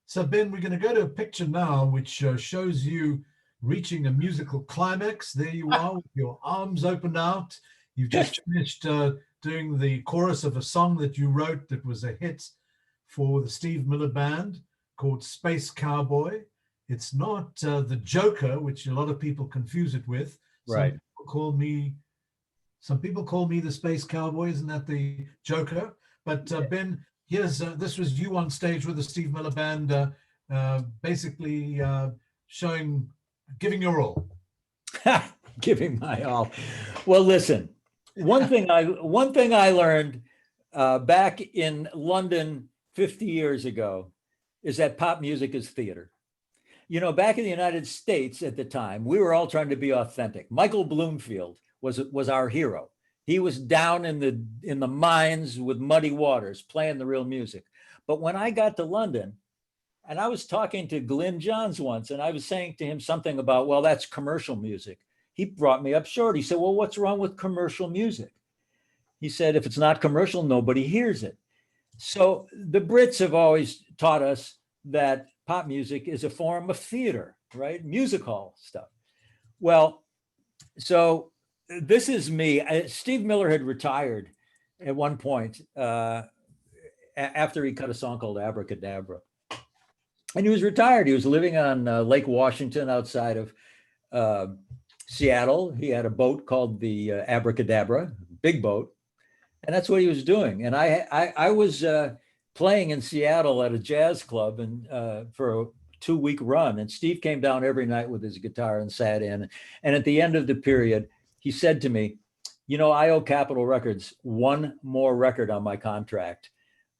So Ben, we're going to go to a picture now, which shows you reaching a musical climax. There you are with your arms opened out. You've just finished doing the chorus of a song that you wrote that was a hit for the Steve Miller Band called Space Cowboy. It's not the Joker, which a lot of people confuse it with. Right. Some people call me the Space Cowboy. Isn't that the Joker? But Ben, here's this was you on stage with the Steve Miller Band, basically giving your all. Giving my all. Well, listen, one thing I learned back in London 50 years ago is that pop music is theater. You know, back in the United States at the time, we were all trying to be authentic. Michael Bloomfield was our hero. He was down in the mines with Muddy Waters playing the real music. But when I got to London, and I was talking to Glyn Johns once, and I was saying to him something about, well, that's commercial music. He brought me up short. He said, well, what's wrong with commercial music? He said, if it's not commercial, nobody hears it. So the Brits have always taught us that pop music is a form of theater, right? Music hall stuff. Well, so this is me. Steve Miller had retired at one point after he cut a song called Abracadabra. And he was retired. He was living on Lake Washington outside of Seattle. He had a boat called the Abracadabra, big boat. And that's what he was doing. And I was playing in Seattle at a jazz club and for a 2-week run. And Steve came down every night with his guitar and sat in. And at the end of the period, he said to me, you know, I owe Capitol Records one more record on my contract.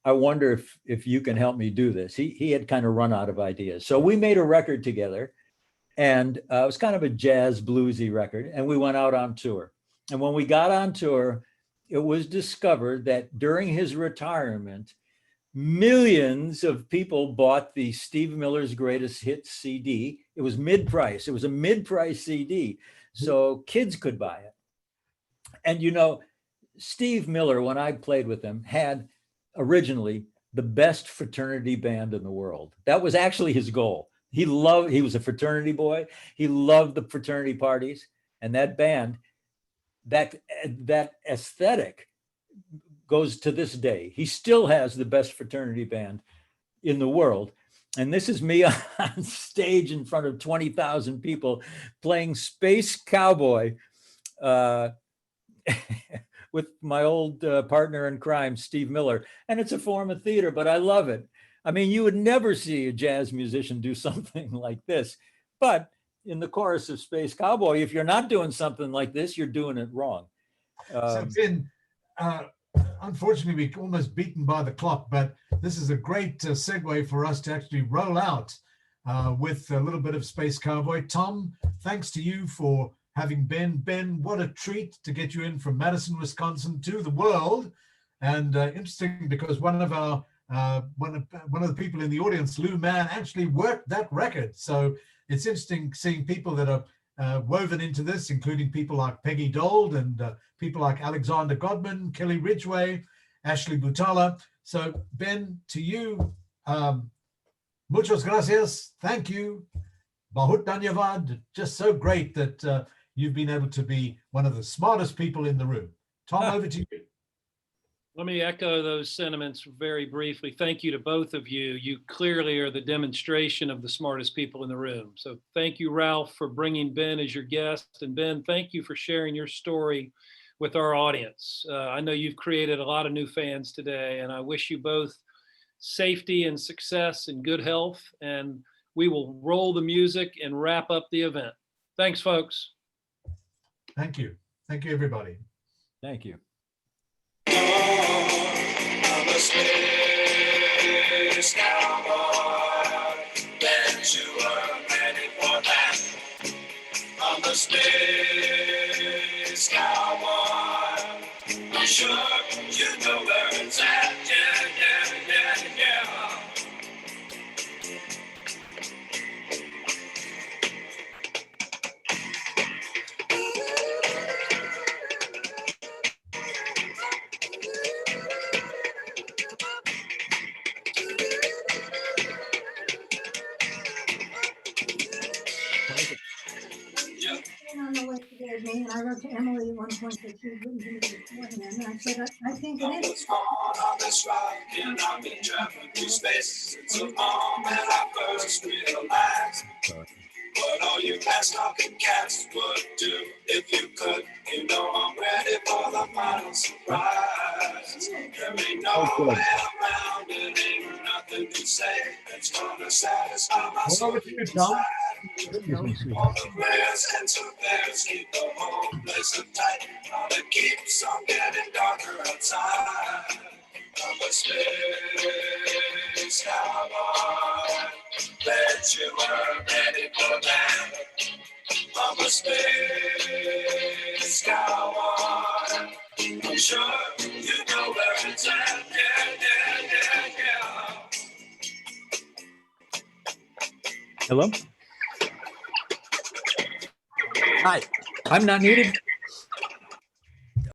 I wonder if you can help me do this. He had kind of run out of ideas. So we made a record together, and it was kind of a jazz bluesy record. And we went out on tour. And when we got on tour, it was discovered that during his retirement, millions of people bought the Steve Miller's Greatest Hits CD. It was mid-price. It was a mid-price CD. So kids could buy it. And, you know, Steve Miller, when I played with him, had originally the best fraternity band in the world. That was actually his goal. He was a fraternity boy. He loved the fraternity parties. And that band, that aesthetic goes to this day. He still has the best fraternity band in the world. And this is me on stage in front of 20,000 people playing Space Cowboy with my old partner in crime, Steve Miller. And it's a form of theater, but I love it. I mean, you would never see a jazz musician do something like this. But in the chorus of Space Cowboy, if you're not doing something like this, you're doing it wrong. So Finn, unfortunately, we're almost beaten by the clock, but this is a great segue for us to actually roll out with a little bit of Space Cowboy. Tom, thanks to you for having Ben. Ben, what a treat to get you in from Madison, Wisconsin to the world. And interesting because one of the people in the audience, Lou Mann, actually worked that record. So it's interesting seeing people that are woven into this, including people like Peggy Dold and people like Alexander Godman, Kelly Ridgway, Ashley Butala. So Ben, to you, muchas gracias. Thank you. Bahut dhanyavad. Just so great that you've been able to be one of the smartest people in the room. Tom, over to you. Let me echo those sentiments very briefly. Thank you to both of you. You clearly are the demonstration of the smartest people in the room. So thank you, Ralph, for bringing Ben as your guest. And Ben, thank you for sharing your story with our audience. I know you've created a lot of new fans today, and I wish you both safety and success and good health. And we will roll the music and wrap up the event. Thanks, folks. Thank you. Thank you, everybody. Thank you. I'm a space cowboy. Bet you are ready for that. I'm a space cowboy. I'm sure you know where it's at. Yeah, yeah, yeah, yeah. me, and I wrote to Emily at one point that she wouldn't do it beforehand. And I said, I think it is. was born on this rock and I've been traveling through space since the moment I first realized what all you fast talking cats would do if you could. You know I'm ready for the final surprise. There ain't no way around it, ain't nothing to say that's gonna satisfy my soul Over to you, Tom. inside. All the prayers and surveyors keep the whole place tight. All it keeps on getting darker outside. I'm a space cowboy. Bet you were ready for that. I'm a space cowboy. I'm sure you know where it's at. Yeah. Hello? Hi, I'm not needed.